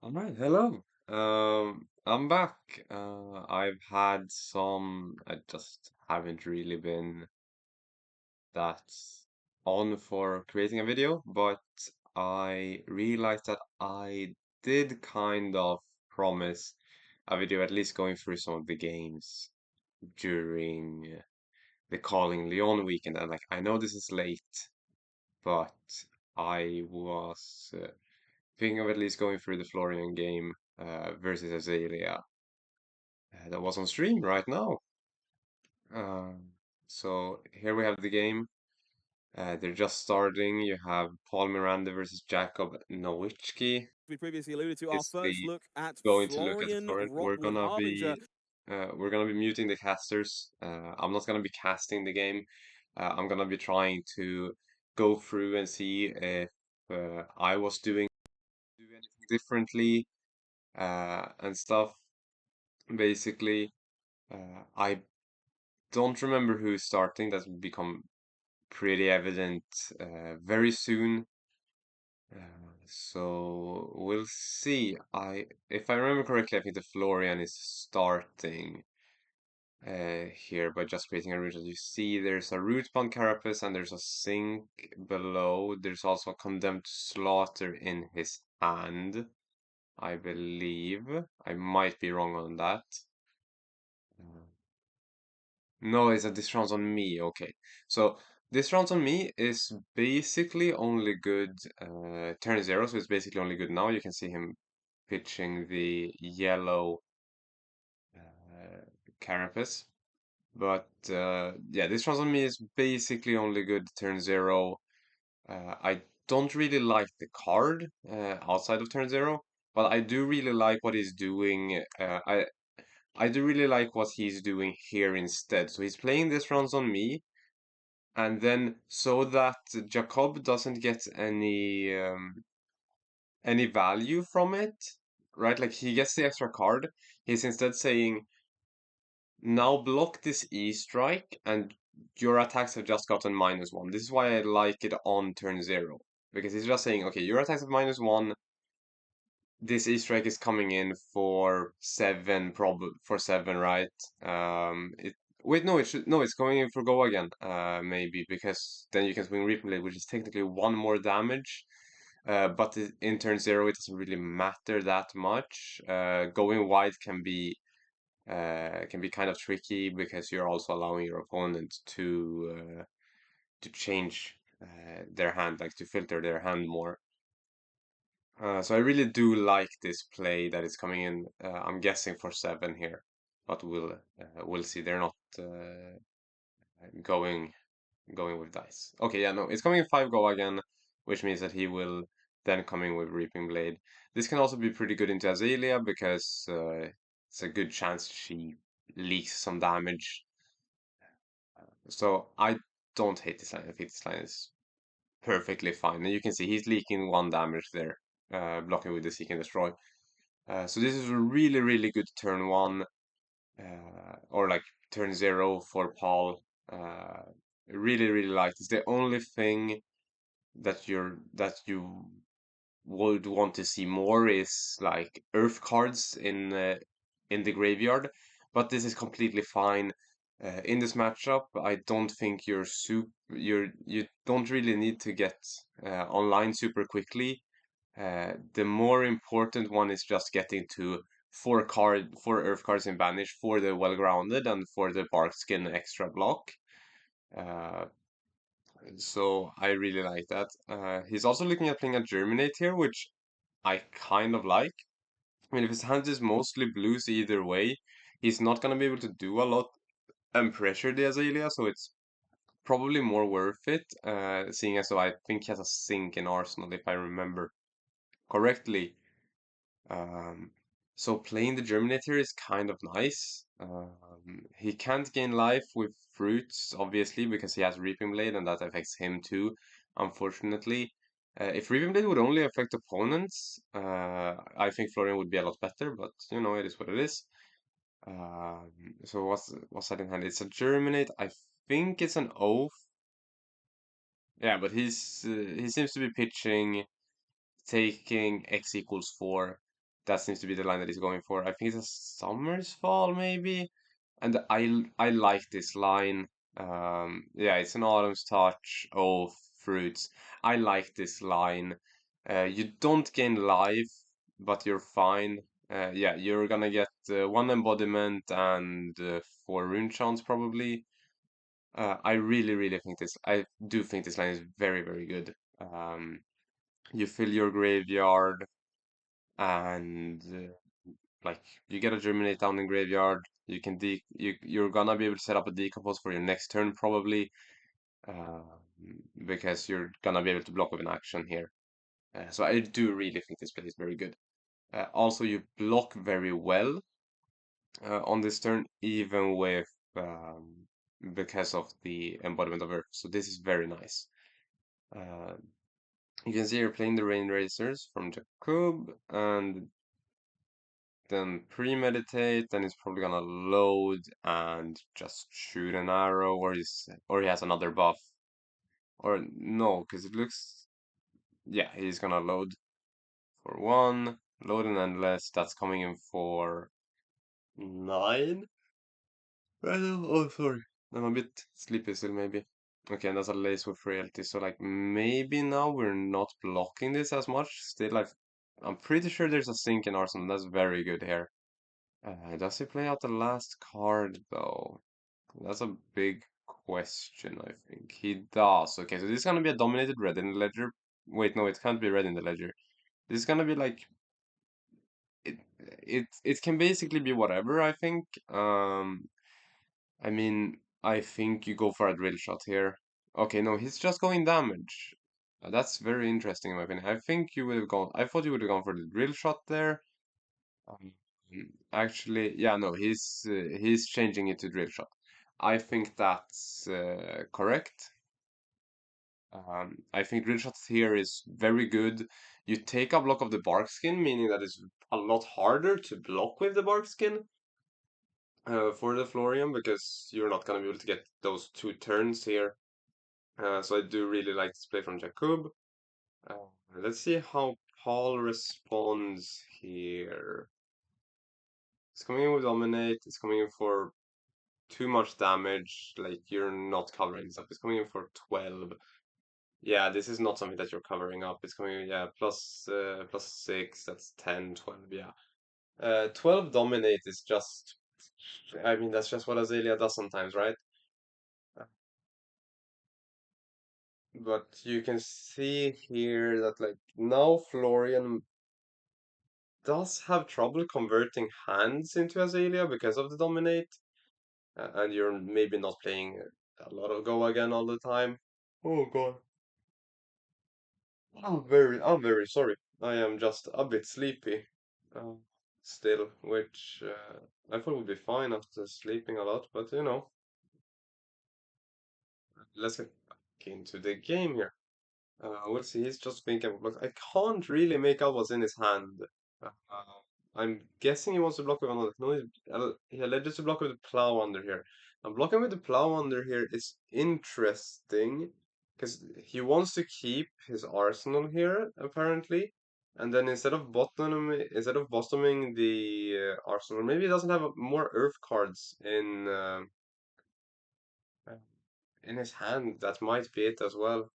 All right, hello. I'm back. I've had I just haven't really been that on for creating a video, but I realized that I did kind of promise a video at least going through some of the games during the Calling Lyon weekend. And like, I know this is late, but I was thinking of at least going through the Florian game versus Azalea that was on stream right now. Um, so here we have the game. They're just starting. You have Paul Miranda versus Jacob Nowitzki. We previously alluded to our first Obviously, look at going to look at the Florian Florian. Rockwood Harbinger. We're gonna be muting the casters. I'm not gonna be casting the game. I'm gonna be trying to go through and see if I was do anything differently and stuff. Basically, I don't remember who's starting. That's become pretty evident very soon. So we'll see. If I remember correctly, I think the Florian is starting here by just creating a root. As you see, there's a root bound carapace and there's a sink below. There's also a condemned slaughter in his hand, I believe. I might be wrong on that. Uh, No, it's a this round's on me. Okay. So this round's on me is basically only good turn zero, so it's basically only good now. You can see him pitching the yellow carapace. But yeah, this round's on me is basically only good turn zero. I don't really like the card outside of turn zero, but I do really like what he's doing. I do really like what he's doing here instead. So he's playing this rounds on me. And then so that Jacob doesn't get any value from it, right? Like he gets the extra card. He's instead saying, now block this E strike and your attacks have just gotten -1. This is why I like it on turn zero. Because he's just saying, okay, your attacks have -1. This E strike is coming in for seven, for seven, right? It Wait, no, it's going in for go again. Maybe because then you can swing replay, which is technically one more damage. But in turn zero, it doesn't really matter that much. Going wide can be kind of tricky because you're also allowing your opponent to change their hand, like to filter their hand more. So I really do like this play that is coming in. I'm guessing for seven here, but we'll see. They're not going going with dice. Okay, yeah, no, it's coming in five go again, which means that he will then come in with Reaping Blade. This can also be pretty good into Azalea because it's a good chance she leaks some damage. So I don't hate this line. I think this line is perfectly fine. And you can see he's leaking one damage there, blocking with the Seek and Destroy. So this is a really, really good turn one, or like turn zero for Paul. Really, really like this. The only thing that you would want to see more is like Earth cards in the graveyard, but this is completely fine. In this matchup, I don't think you don't really need to get online super quickly. The more important one is just getting to four earth cards in banish for the well grounded and for the bark skin extra block. Uh, so I really like that. He's also looking at playing a Germinate here, which I kind of like. I mean, if his hand is mostly blues either way, he's not gonna be able to do a lot and pressure the Azalea, so it's probably more worth it. Seeing as though I think he has a sink in Arsenal, if I remember correctly. Um, so playing the Germinator is kind of nice. He can't gain life with fruits, obviously, because he has Reaping Blade, and that affects him too, unfortunately. If Reaping Blade would only affect opponents, I think Florian would be a lot better, but you know, it is what it is. Um, so what's that in hand? It's a Germinate. I think it's an Oath. Yeah, but he seems to be pitching, taking X equals 4. that seems to be the line that he's going for. I think it's a Summer's Fall, maybe. And I like this line. Yeah, it's an Autumn's Touch. Oh, fruits. I like this line. You don't gain life, but you're fine. Yeah, you're gonna get one embodiment and four rune chants probably. I really, really think this. I do think this line is very, very good. You fill your graveyard and like you get a germinate down in graveyard. You can you're gonna be able to set up a decompose for your next turn probably, uh, because you're gonna be able to block with an action here. So I do really think this play is very good. Also, you block very well on this turn, even with because of the embodiment of Earth. So this is very nice. Uh, you can see you're playing the Rain Racers from Jakub, and then premeditate, then he's probably gonna load and just shoot an arrow, or he has another buff. Or no, because it looks, yeah, he's gonna load for one, load an endless, that's coming in for 9. Oh, sorry. I'm a bit sleepy still, maybe. Okay, and that's a lace with frailty, so like maybe now we're not blocking this as much. Still, like, I'm pretty sure there's a sink in Arsenal. That's very good here. Does he play out the last card though? That's a big question, I think. He does. Okay, so this is gonna be a dominated red in the ledger. Wait, no, it can't be red in the ledger. This is gonna be like it it can basically be whatever, I think. I mean, I think you go for a drill shot here. Okay, no, he's just going damage. That's very interesting in my opinion. I think you would have gone. I thought you would have gone for the drill shot there. Um, Actually, yeah, no, he's changing it to drill shot. I think that's correct. I think drill shot here is very good. You take a block of the bark skin, meaning that it's a lot harder to block with the bark skin for the Florian because you're not gonna be able to get those 2 turns here. So I do really like this play from Jakub. Let's see how Paul responds here. It's coming in with Dominate. It's coming in for too much damage. Like, you're not covering this up. It's coming in for 12. Yeah, this is not something that you're covering up. It's coming in, yeah, plus 6. That's 10, 12, yeah. 12 Dominate is just, I mean, that's just what Azalea does sometimes, right? Uh, But you can see here that, like, now Florian does have trouble converting hands into Azalea because of the Dominate. And you're maybe not playing a lot of Go again all the time. Oh god. I'm very sorry. I am just a bit sleepy. Uh, Still, which I thought would be fine after sleeping a lot, but you know, let's get back into the game here. We'll see. He's just thinking, look, I can't really make out what's in his hand. Uh, I'm guessing he wants to block with another. No, he alleged to block with the plow under here. And blocking with the plow under here is interesting because he wants to keep his arsenal here apparently. And then instead of bottoming the arsenal, maybe he doesn't have more earth cards in his hand. That might be it as well.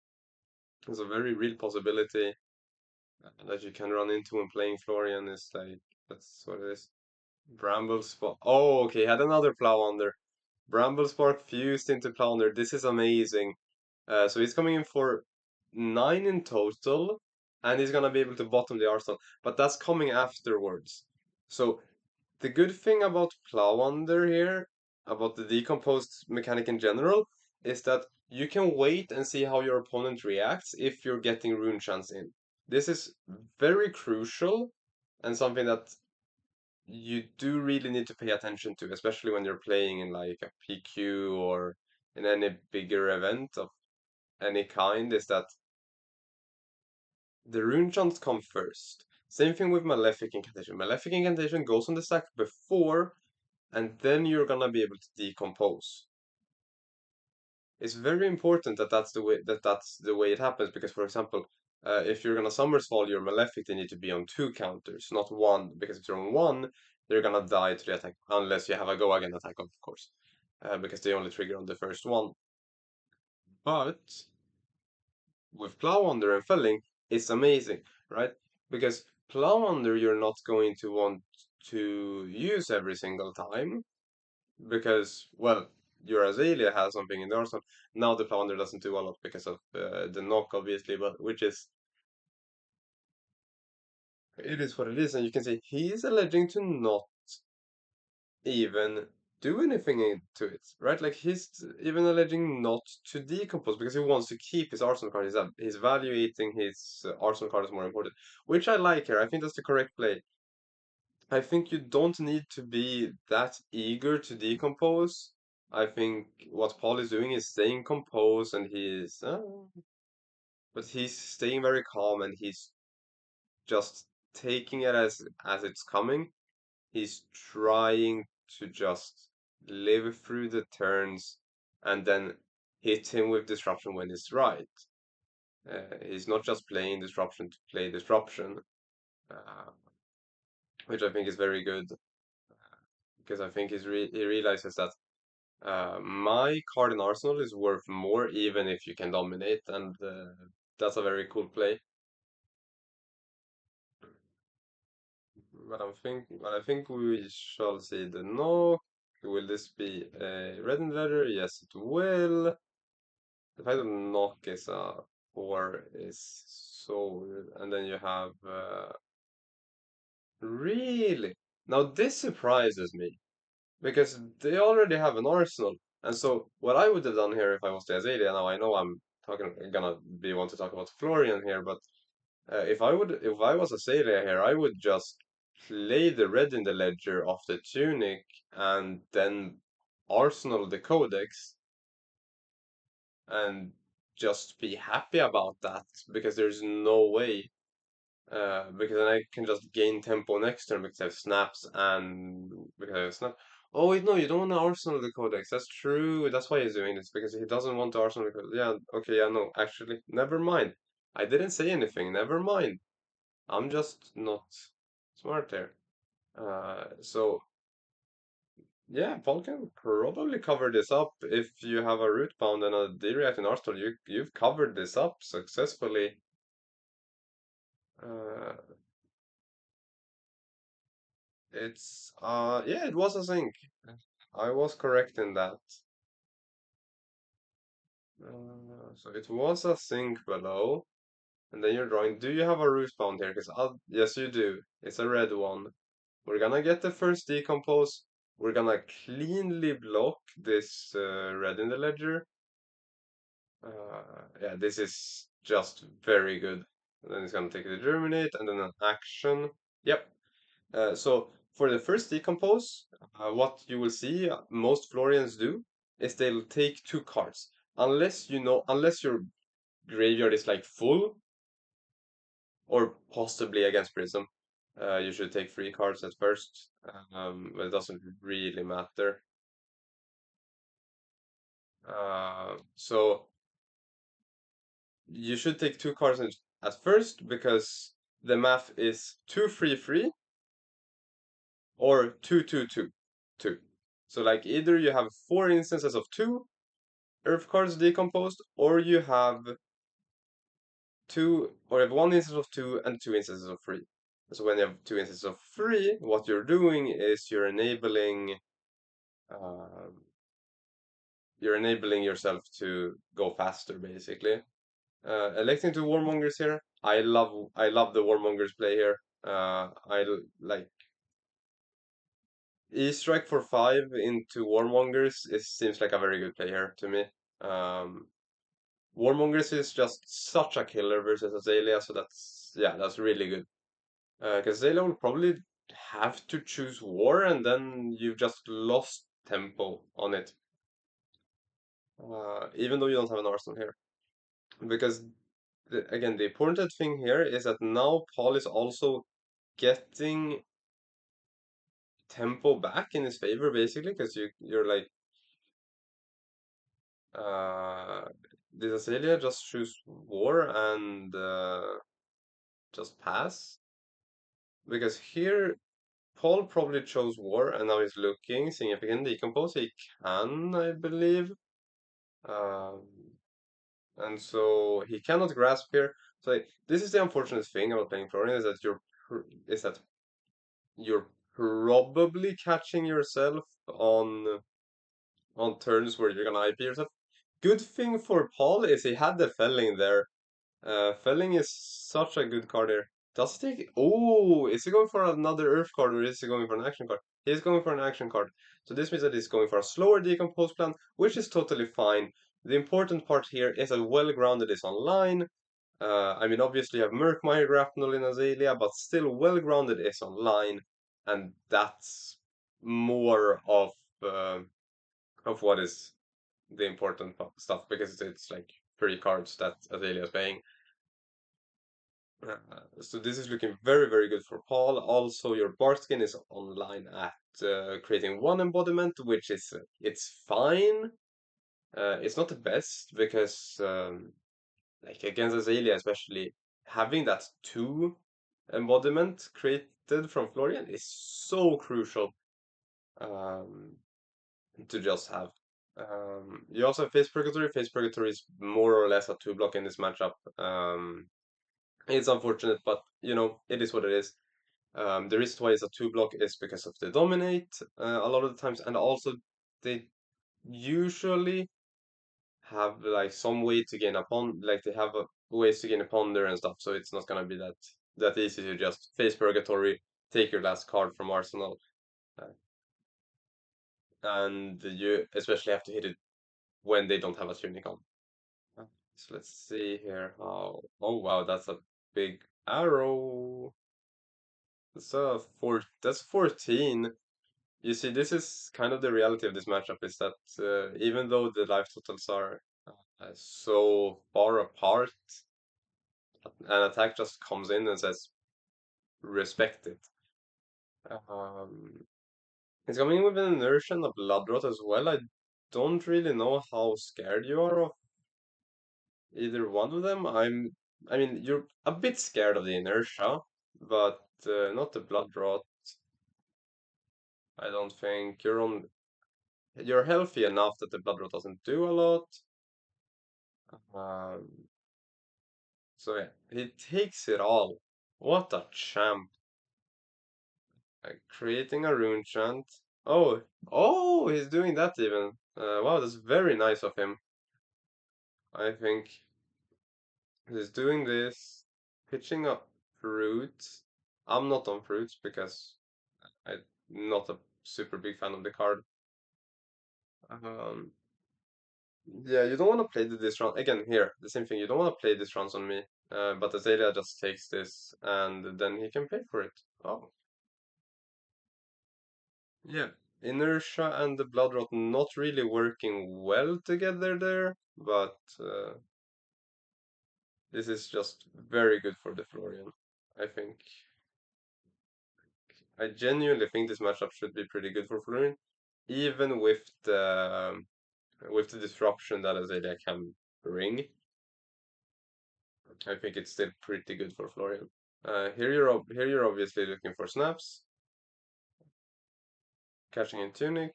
It's a very real possibility that you can run into when playing Florian. Is like that's what it is. Bramble Spark. Oh, okay, had another plow under. Bramble Spark fused into Plounder. This is amazing. So he's coming in for 9 in total, and he's gonna be able to bottom the Arsenal. But that's coming afterwards. So the good thing about Plowander here, about the decomposed mechanic in general, is that you can wait and see how your opponent reacts if you're getting rune chance in. This is very crucial and something that you do really need to pay attention to, especially when you're playing in like a PQ or in any bigger event of any kind, is that the rune chants come first. Same thing with Malefic Incantation. Malefic Incantation goes on the stack before, and then you're gonna be able to decompose. It's very important that that's the way it happens because, for example, If you're gonna Summersfall your Malefic, they need to be on two counters, not one, because if you're on one, they're gonna die to the attack, unless you have a go again attack, of course, because they only trigger on the first one. But with Plow Under and Felling, it's amazing, right? Because Plow Under you're not going to want to use every single time, because, well, your Azalea has something in the arsenal. Now the Plow Under doesn't do a lot because of the knock, obviously, but which is it is what it is, and you can say he is alleging to not even do anything into it, right? Like he's even alleging not to decompose because he wants to keep his arsenal card. He's evaluating his arsenal card as more important, which I like here. I think that's the correct play. I think you don't need to be that eager to decompose. I think what Paul is doing is staying composed, and but he's staying very calm, and he's just taking it as it's coming. He's trying to just live through the turns and then hit him with disruption when it's right. He's not just playing disruption to play disruption, uh, which I think is very good because I think he realizes that my card in Arsenal is worth more even if you can dominate, and that's a very cool play. But I think we shall see the knock. Will this be a red in letter? Yes, it will. The fact that knock is a 4 is so weird. And then you have really now this surprises me because they already have an arsenal. And so what I would have done here if I was the Azalea, now I know I'm talking gonna be want to talk about Florian here, but if I was Azalea here, I would just play the red in the ledger of the tunic and then arsenal the codex and just be happy about that because there's no way. Because then I can just gain tempo next turn because I have snaps and because I have snap. Oh wait, no, you don't want to arsenal the codex. That's true. That's why he's doing this because he doesn't want to arsenal the codex. Yeah, okay, yeah, no, actually, never mind. I didn't say anything. Never mind. I'm just not smart there. So yeah, Paul can probably cover this up if you have a root bound and a D-react in Arsenal. You've covered this up successfully. Uh, yeah, it was a sync. I was correct in that. So it was a sync below, and then you're drawing. Do you have a root bound here? Because yes, you do. It's a red one. We're gonna get the first decompose. We're gonna cleanly block this red in the ledger. Yeah, this is just very good. And then it's gonna take the germinate and then an action. Yep. So for the first decompose, what you will see most Florians do is they'll take two cards. Unless your graveyard is like full, or possibly against Prism, you should take three cards at first. But it doesn't really matter. So you should take two cards at first because the math is 2-3-3 or 2-2-2-2. So like either you have four instances of two Earth cards decomposed, or you have one instance of two and two instances of three. So when you have two instances of three, what you're doing is um, you're enabling yourself to go faster, basically. Electing two Warmongers here. I love the Warmongers play here. Like E-Strike for 5 into Warmongers. It seems like a very good play here to me. Um, Warmongers is just such a killer versus Azalea, so that's really good. Because Azalea will probably have to choose War, and then you've just lost tempo on it. Even though you don't have an arsenal here. Because, again, the important thing here is that now Paul is also getting tempo back in his favor, basically, because you're like, uh, did Azalea just choose war and just pass? Because here Paul probably chose war and now he's looking, seeing if he can decompose. He can, I believe. Um, and so he cannot grasp here. So this is the unfortunate thing about playing Florian is that is that you're probably catching yourself on turns where you're gonna IP yourself. Good thing for Paul is he had the felling there. Felling is such a good card here. Does he take? Oh, is he going for another Earth card or is he going for an action card? He's going for an action card. So this means that he's going for a slower decompose plan, which is totally fine. The important part here is that well-grounded is online. I mean, obviously you have Murkmire, Grapnel in Azalea, but still well-grounded is online, and that's more of what is the important stuff because it's like 3 cards that Azalea is paying. So this is looking very, very good for Paul. Also, your Barskin is online at creating 1 embodiment, which is it's fine. It's not the best because like against Azalea, especially having that 2 embodiment created from Florian is so crucial um, to just have. You also have Face Purgatory. Face Purgatory is more or less a 2 block in this matchup. It's unfortunate, but you know, it is what it is. The reason why it's a 2 block is because of the dominate a lot of the times, and also they usually have like some way to gain upon, like they have ways to gain a ponder and stuff. So it's not gonna be that easy to just face purgatory, take your last card from arsenal, uh, and you especially have to hit it when they don't have a tunic on. So let's see here how. Oh wow, that's a big arrow. That's 14. You see, this is kind of the reality of this matchup is that even though the life totals are so far apart, an attack just comes in and says, respect it. Um, it's coming in with an inertia and a blood rot as well. I don't really know how scared you are of either one of them. I mean, you're a bit scared of the inertia, but not the blood rot. I don't think you're healthy enough that the blood rot doesn't do a lot. Um, so yeah, he takes it all. What a champ. Creating a rune chant. Oh, oh, he's doing that even. Wow, that's very nice of him. I think he's doing this, pitching up fruits. I'm not on fruits because I'm not a super big fan of the card. Um, yeah, you don't want to play this round. Again, here, the same thing. You don't want to play this rounds on me. But Azalea just takes this and then he can pay for it. Oh, yeah. Inertia and the blood rot not really working well together there, but this is just very good for the Florian. I think I genuinely think this matchup should be pretty good for Florian, even with the disruption that Azalea can bring. I think it's still pretty good for Florian. Here you're obviously looking for snaps, catching in tunic,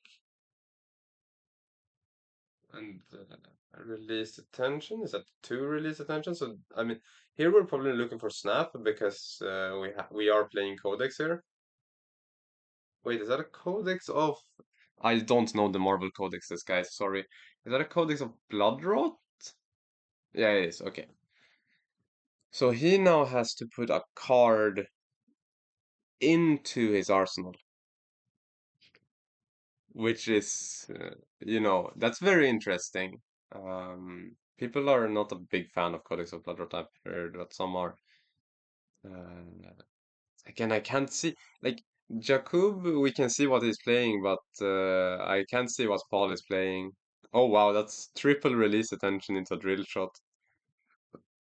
and release attention. Is that 2 release attention? So I mean, here we're probably looking for snap because we are playing codex here. Wait, is that a codex of? I don't know the Marvel codexes, guys. Sorry. Is that a codex of Bloodrot? Yeah, it is. Okay. So he now has to put a card into his arsenal, which is, that's very interesting. People are not a big fan of Codex of Bloodrot, I've heard, but some are. Uh, Again, I can't see, like, Jakub, we can see what he's playing, but I can't see what Paul is playing. Oh wow, that's triple release attention into drill shot.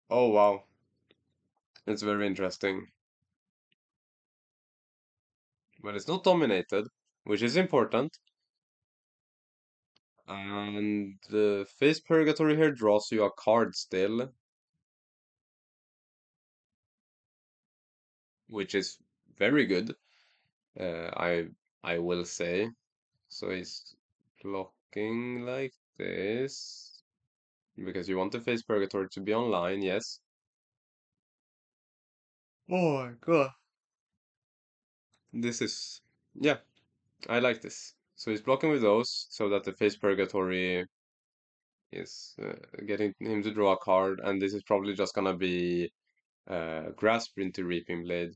Oh wow, it's very interesting. But it's not dominated, which is important. And the Face Purgatory here draws you a card still, which is very good. I will say. So he's blocking like this because you want the Face Purgatory to be online, yes. Oh my god. This is, yeah, I like this. So he's blocking with those so that the Face Purgatory is getting him to draw a card, and this is probably just gonna be Grasp into Reaping Blade.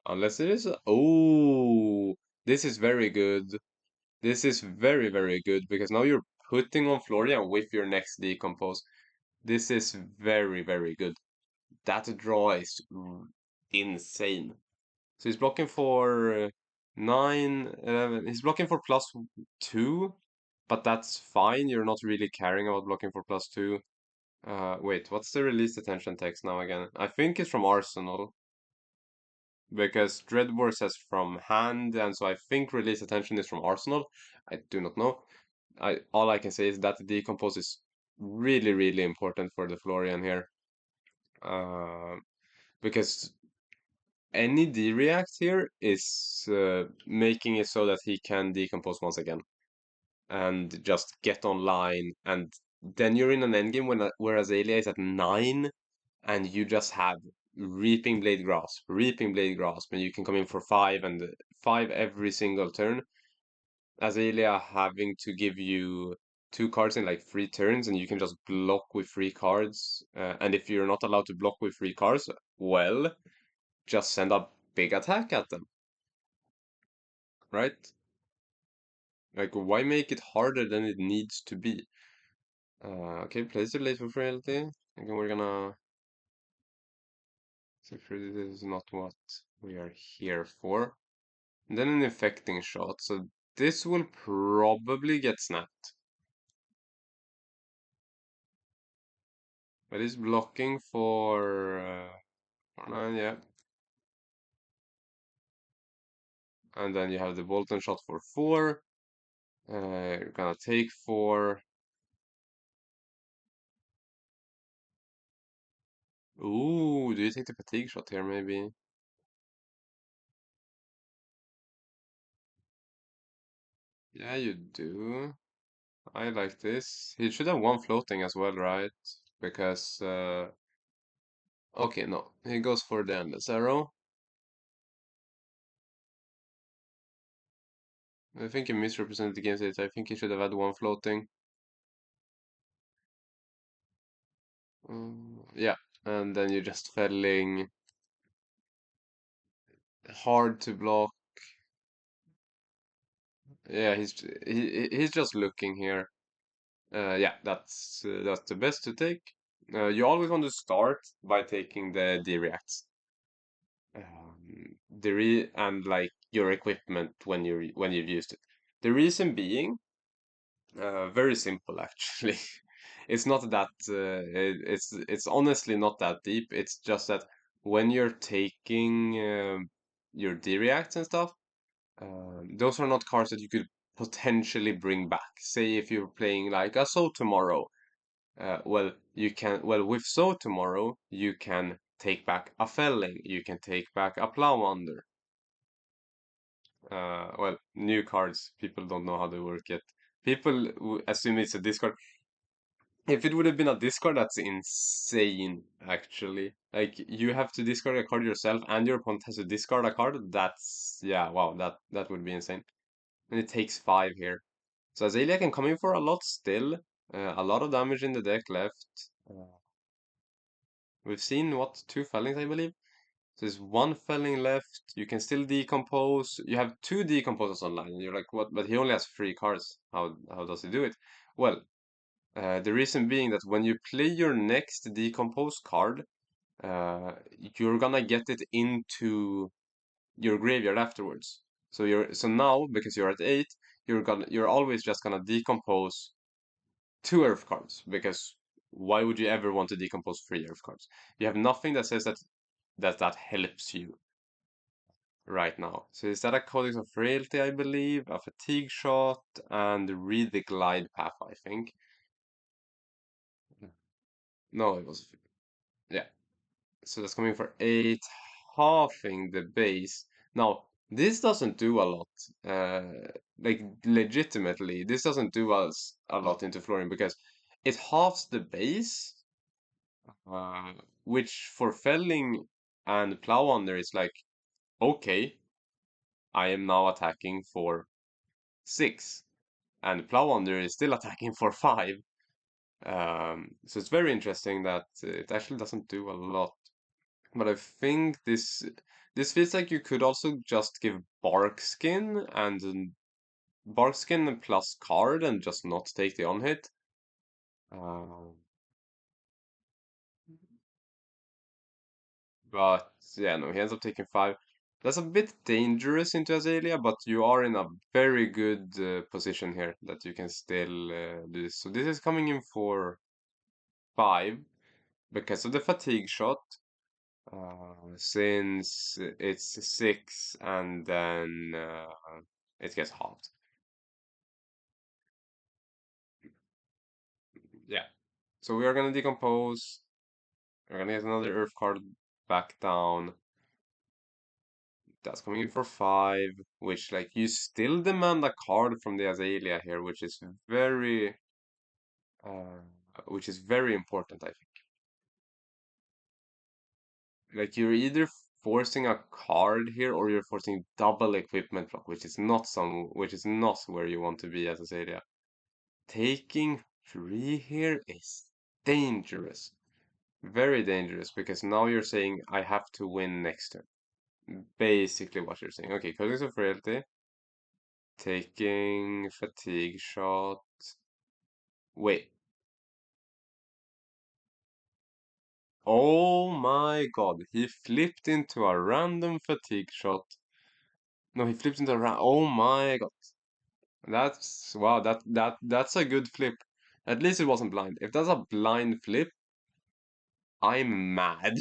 Unless it is. Oh, this is very good. This is very, very good because now you're putting on Florian with your next decompose. This is very, very good. That draw is insane. So he's blocking for 9, 11. He's blocking for +2, but that's fine. You're not really caring about blocking for +2. Wait, what's the release attention text now again? I think it's from Arsenal because Dreadbore says from hand, and so I think release attention is from Arsenal. I do not know. All I can say is that the decompose is really, really important for the Florian here. Uh, because any D-react here is making it so that he can decompose once again and just get online. And then you're in an endgame where Azalea is at 9 and you just have Reaping Blade Grasp, and you can come in for 5 and 5 every single turn. Azalea having to give you 2 cards in like 3 turns, and you can just block with 3 cards. And if you're not allowed to block with 3 cards, well, just send a big attack at them, right? Like, why make it harder than it needs to be? Okay, place the late for frailty. Okay, we're gonna. So this is not what we are here for. And then an infecting shot. So this will probably get snapped. But it's blocking for 9, yeah. And then you have the Bolton shot for 4. You're gonna take 4. Ooh, do you take the fatigue shot here maybe? Yeah, you do. I like this. He should have 1 floating as well, right? Because, okay, no. He goes for the Endless Arrow. I think he misrepresented against it. I think he should have had 1 floating. Yeah, and then you're just felling hard to block. Yeah, he's just looking here. Yeah, that's the best to take. You always want to start by taking the D-reacts. And like your equipment when you've used it. The reason being, very simple actually. It's not that it's honestly not that deep. It's just that when you're taking your D-reacts and stuff, those are not cards that you could potentially bring back. Say if you're playing like a So Tomorrow, with So Tomorrow you can take back a Felling, you can take back a Plow Under. New cards, people don't know how they work yet. People assume it's a discard. If it would have been a discard, that's insane, actually. Like, you have to discard a card yourself, and your opponent has to discard a card. Yeah, wow, that would be insane. And it takes 5 here. So Azalea can come in for a lot still. A lot of damage in the deck left. We've seen, what, 2 Fellings, I believe? So there's 1 Felling left. You can still decompose. You have 2 decomposers online. And you're like, what? But he only has 3 cards. How does he do it? Well, the reason being that when you play your next decompose card, uh, you're gonna get it into your graveyard afterwards. So now, because you're at 8, you're always just gonna decompose 2 Earth cards, because why would you ever want to decompose 3 Earth cards? You have nothing that says that helps you. right now. So is that a Codex of Frailty, I believe, a Fatigue Shot, and read the Glide Path, I think. No, it was, yeah. So that's coming for 8, halving the base. Now, this doesn't do a lot. Like, legitimately, this doesn't do us a lot into Florian because it halves the base, uh, which for felling and plow under is like, okay, I am now attacking for 6, and plow under is still attacking for 5. So it's very interesting that it actually doesn't do a lot. But I think this feels like you could also just give bark skin and bark skin plus card and just not take the on hit. Uh, but yeah, no, he ends up taking 5. That's a bit dangerous into Azalea, but you are in a very good position here that you can still do this. So this is coming in for 5 because of the fatigue shot. Since it's 6 and then it gets halved. Yeah. So we are gonna decompose. We're gonna get another earth card back down. That's coming in for 5, which like you still demand a card from the Azalea here, uh, which is very important, I think. Like you're either forcing a card here or you're forcing double equipment block, which is not where you want to be as Azalea. Taking 3 here is dangerous. Very dangerous because now you're saying I have to win next turn. Basically what you're saying. Okay, Codex of Frailty. Taking fatigue shot. Wait. Oh my god. He flipped into a random fatigue shot. No, he flipped into a oh my god. That's wow, that's a good flip. At least it wasn't blind. If that's a blind flip, I'm mad.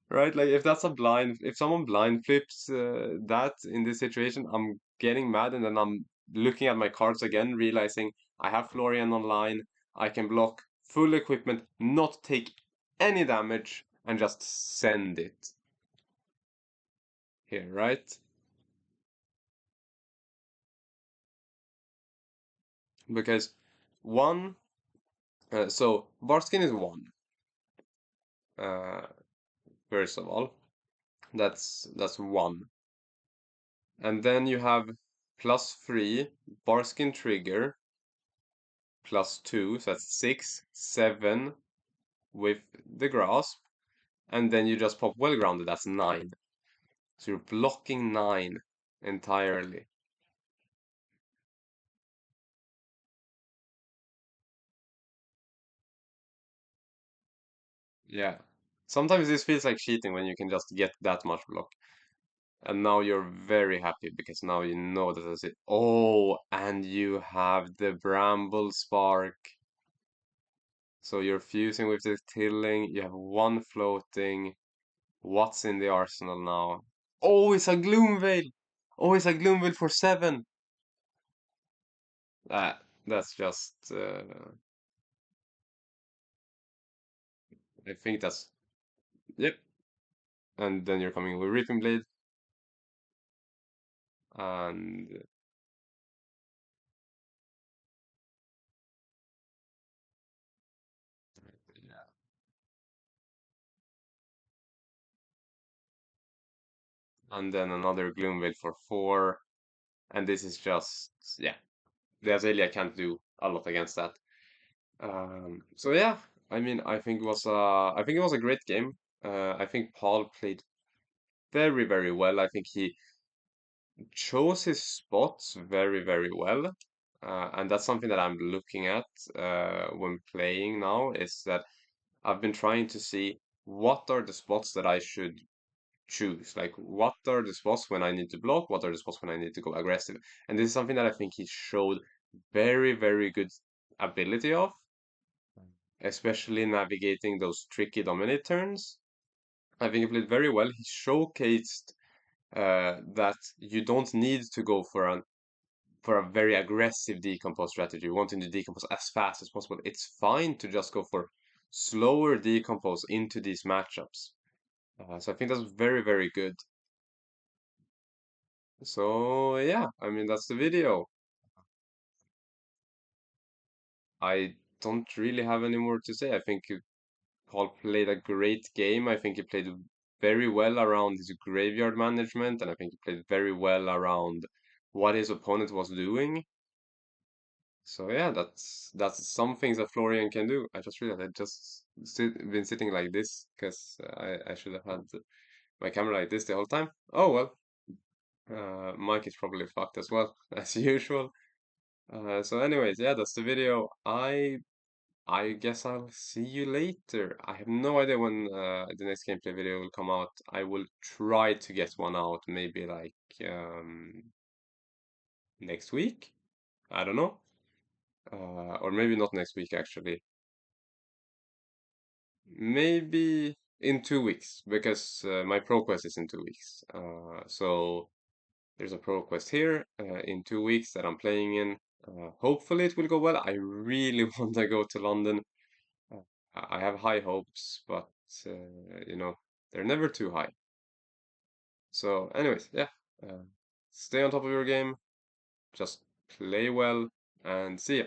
Right? Like if someone blind flips that in this situation, I'm getting mad and then I'm looking at my cards again, realizing I have Florian online, I can block full equipment, not take any damage, and just send it here, right? Because one, so Barskin is one, uh, first of all. That's one. And then you have +3, Barskin trigger, +2, so that's 6, 7 with the grasp, and then you just pop well grounded, that's 9. So you're blocking 9 entirely. Yeah. Sometimes this feels like cheating when you can just get that much block. And now you're very happy because now you know that that's it. Oh, and you have the Bramble Spark. So you're fusing with the Tilling, you have one floating. What's in the arsenal now? Oh, it's a Gloomveil! Oh, it's a Gloomveil for 7! That's just. I think that's. Yep. And then you're coming with Reaping Blade. And. Yeah. And then another Gloomveil for 4. And this is just. Yeah. The Azalea can't do a lot against that. So yeah. I mean, I think it was a great game. I think Paul played very, very well. I think he chose his spots very, very well. And that's something that I'm looking at when playing now is that I've been trying to see what are the spots that I should choose. Like, what are the spots when I need to block? What are the spots when I need to go aggressive? And this is something that I think he showed very, very good ability of, especially navigating those tricky dominate turns. I think he played very well. He showcased that you don't need to go for a very aggressive decompose strategy, wanting to decompose as fast as possible. It's fine to just go for slower decompose into these matchups. So I think that's very, very good. So yeah, I mean that's the video. I don't really have any more to say. I think Paul played a great game. I think he played very well around his graveyard management, and I think he played very well around what his opponent was doing. So yeah, that's some things that Florian can do. I just realized been sitting like this because I should have had my camera like this the whole time. Oh well, mic is probably fucked as well as usual. So anyways, yeah, that's the video. I guess I'll see you later. I have no idea when the next gameplay video will come out. I will try to get one out maybe like next week. I don't know. Or maybe not next week actually. Maybe in 2 weeks because my pro quest is in 2 weeks. So there's a pro quest here in 2 weeks that I'm playing in. Hopefully it will go well. I really want to go to London. Uh, I have high hopes, but you know, they're never too high. So, anyways, yeah, uh, stay on top of your game, just play well, and see ya.